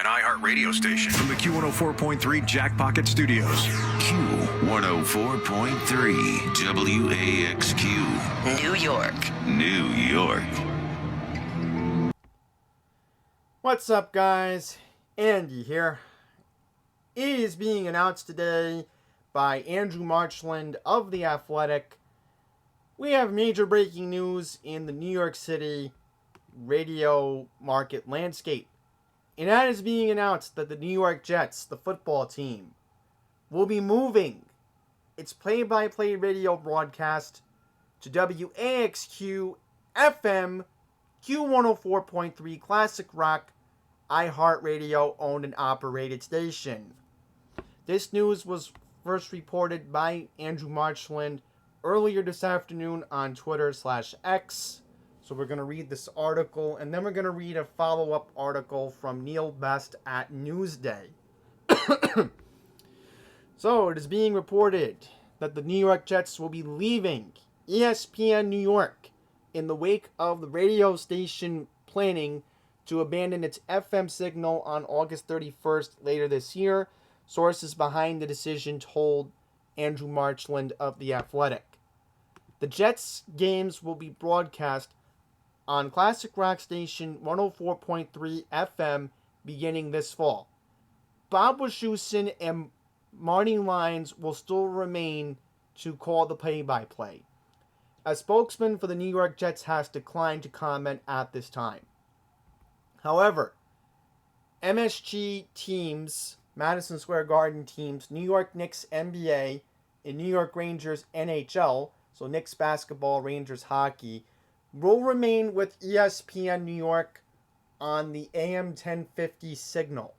an iHeart radio station. From the Q1043 Jack Pocket Studios. Q1043 WAXQ. New York. New York. What's up, guys? Andy here. It is being announced today by Andrew Marchland of The Athletic. We have major breaking news in the New York City radio market landscape. And that is being announced that the New York Jets, the football team, will be moving its play-by-play radio broadcast to WAXQ FM Q1043 Classic Rock iHeartRadio owned and operated station. This news was first reported by Andrew Marchland earlier this afternoon on Twitter/X. So we're going to read this article, and then we're going to read a follow-up article from Neil Best at Newsday. So it is being reported that the New York Jets will be leaving ESPN New York in the wake of the radio station planning to abandon its FM signal on August 31st later this year. Sources behind the decision told Andrew Marchland of The Athletic. The Jets games will be broadcast on Classic Rock Station 104.3 FM beginning this fall. Bob Wischusen and Marty Lyons will still remain to call the play-by-play. A spokesman for the New York Jets has declined to comment at this time. However, MSG teams, Madison Square Garden teams, New York Knicks NBA, and New York Rangers NHL, so Knicks basketball, Rangers hockey, will remain with ESPN New York on the AM 1050 signal.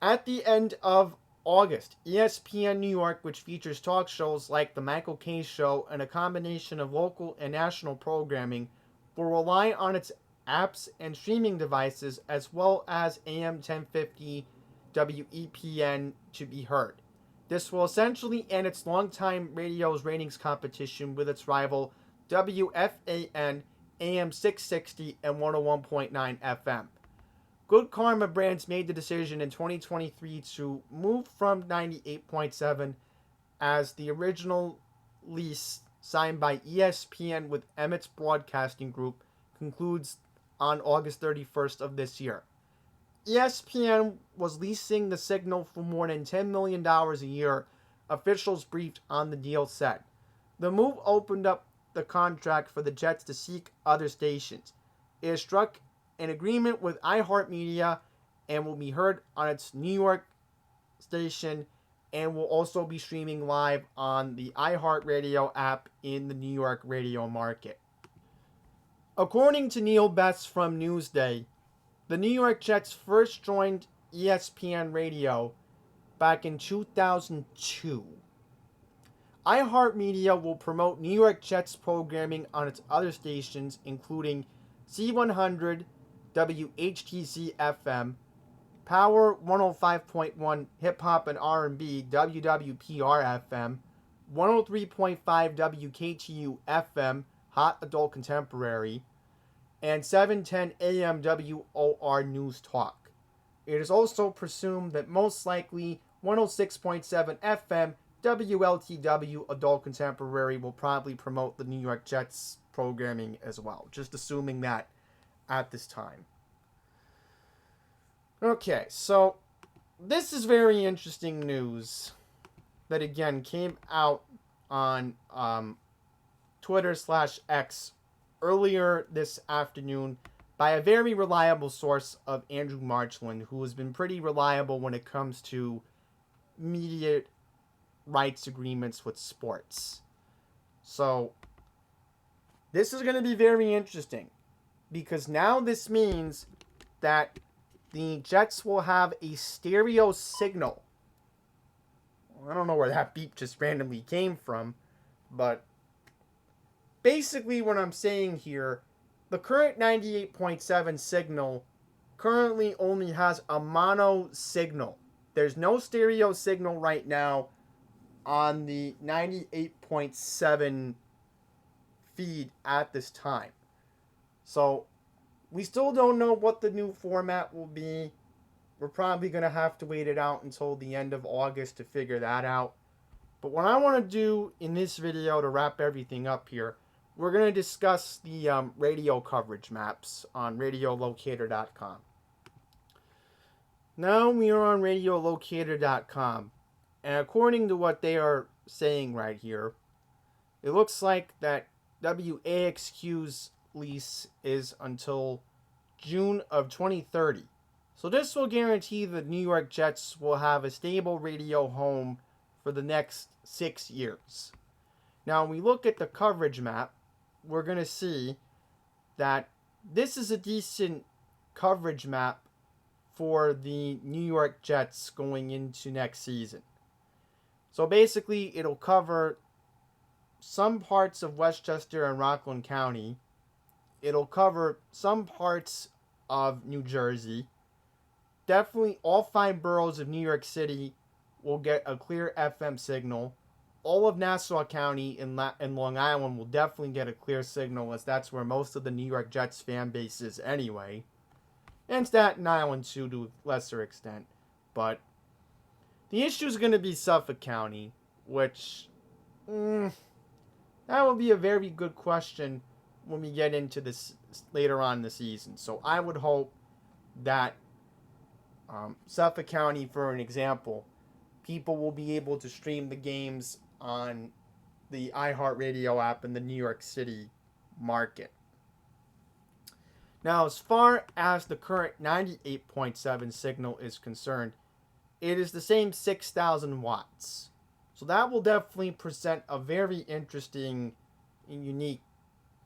At the end of August, ESPN New York, which features talk shows like The Michael Kay Show and a combination of local and national programming, will rely on its apps and streaming devices as well as AM 1050 WEPN to be heard. This will essentially end its longtime radio's ratings competition with its rival WFAN AM 660 and 101.9 FM. Good Karma Brands made the decision in 2023 to move from 98.7 as the original lease signed by ESPN with Emmett's Broadcasting Group concludes on August 31st of this year. ESPN was leasing the signal for more than $10 million a year, officials briefed on the deal said. The move opened up the contract for the Jets to seek other stations. It has struck an agreement with iHeartMedia and will be heard on its New York station and will also be streaming live on the iHeartRadio app in the New York radio market. According to Neil Best from Newsday, the New York Jets first joined ESPN Radio back in 2002. iHeartMedia will promote New York Jets programming on its other stations, including C100, WHTZ FM, Power 105.1 Hip Hop and R&B, WWPR FM, 103.5 WKTU FM, Hot Adult Contemporary, and 710 AM WOR News Talk. It is also presumed that most likely 106.7 FM WLTW Adult Contemporary will probably promote the New York Jets programming as well. Just assuming that at this time. Okay, so this is very interesting news that again came out on Twitter/X earlier this afternoon by a very reliable source of Andrew Marchland, who has been pretty reliable when it comes to media rights agreements with sports. So this is going to be very interesting because now this means that the Jets will have a stereo signal. I don't know where that beep just randomly came from, but basically what I'm saying here, the current 98.7 signal currently only has a mono signal. There's no stereo signal right now on the 98.7 feed at this time. So We still don't know what the new format will be. We're probably going to have to wait it out until the end of August to figure that out. But what I want to do in this video to wrap everything up here, we're going to discuss the radio coverage maps on radiolocator.com. Now we are on radiolocator.com, and according to what they are saying right here, it looks like that WAXQ's lease is until June of 2030. So this will guarantee the New York Jets will have a stable radio home for the next 6 years. Now, when we look at the coverage map, we're going to see that this is a decent coverage map for the New York Jets going into next season. So basically, it'll cover some parts of Westchester and Rockland County. It'll cover some parts of New Jersey. Definitely all 5 boroughs of New York City will get a clear FM signal. All of Nassau County and Long Island will definitely get a clear signal, as that's where most of the New York Jets fan base is anyway. And Staten Island too, to a lesser extent. But the issue is going to be Suffolk County, which that will be a very good question when we get into this later on in the season. So I would hope that Suffolk County, for an example, people will be able to stream the games on the iHeartRadio app in the New York City market. Now, as far as the current 98.7 signal is concerned, it is the same 6,000 watts. So that will definitely present a very interesting and unique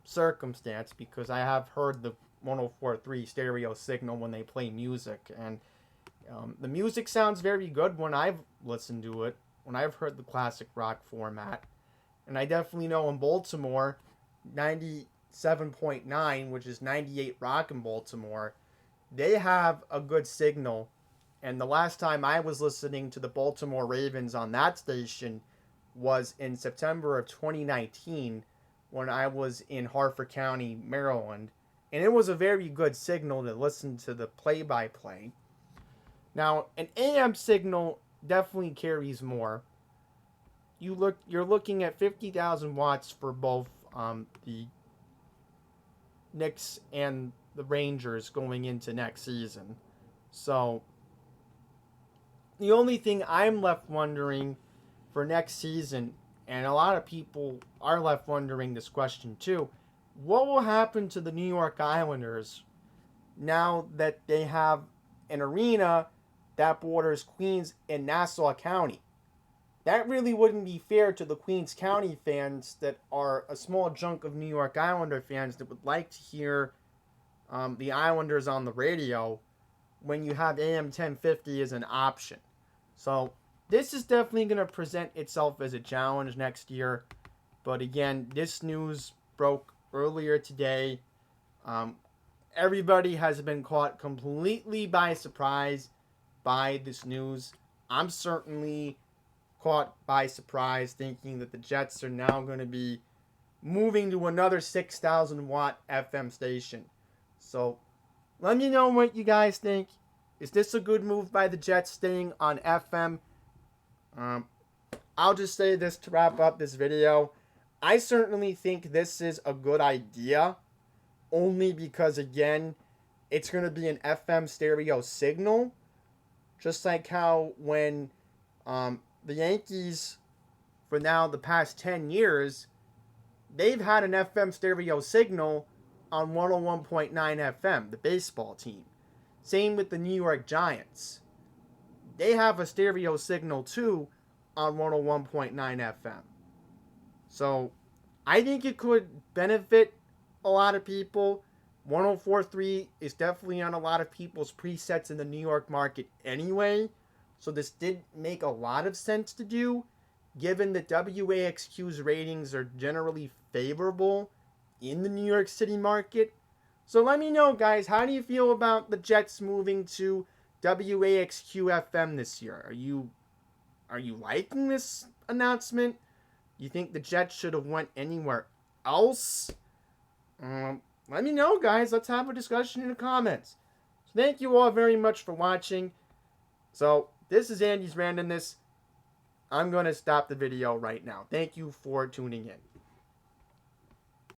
circumstance, because I have heard the 104.3 stereo signal when they play music, and the music sounds very good when I've listened to it, when I've heard the classic rock format. And I definitely know in Baltimore, 97.9, which is 98 rock in Baltimore, they have a good signal. And the last time I was listening to the Baltimore Ravens on that station was in September of 2019, when I was in Harford County, Maryland. And it was a very good signal to listen to the play-by-play. Now, an AM signal definitely carries more. You're looking at 50,000 watts for both the Knicks and the Rangers going into next season. So the only thing I'm left wondering for next season, and a lot of people are left wondering this question too, what will happen to the New York Islanders now that they have an arena that borders Queens and Nassau County? That really wouldn't be fair to the Queens County fans that are a small chunk of New York Islander fans that would like to hear the Islanders on the radio when you have AM 1050 as an option. So this is definitely going to present itself as a challenge next year. But again, this news broke earlier today. Everybody has been caught completely by surprise by this news. I'm certainly caught by surprise, thinking that the Jets are now going to be moving to another 6,000 watt FM station. So let me know what you guys think. Is this a good move by the Jets staying on FM? I'll just say this to wrap up this video. I certainly think this is a good idea, only because, again, it's going to be an FM stereo signal. Just like how when the Yankees, for now the past 10 years, they've had an FM stereo signal on 101.9 FM, the baseball team. Same with the New York Giants. They have a stereo signal too on 101.9 FM. So I think it could benefit a lot of people. 104.3 is definitely on a lot of people's presets in the New York market anyway. So this did make a lot of sense to do, given that WAXQ's ratings are generally favorable in the New York City market. So let me know, guys, how do you feel about the Jets moving to WAXQ FM this year? Are you liking this announcement? You think the Jets should have went anywhere else? let me know, guys. Let's have a discussion in the comments. So thank you all very much for watching. So this is Andy's Randomness. I'm going to stop the video right now. Thank you for tuning in.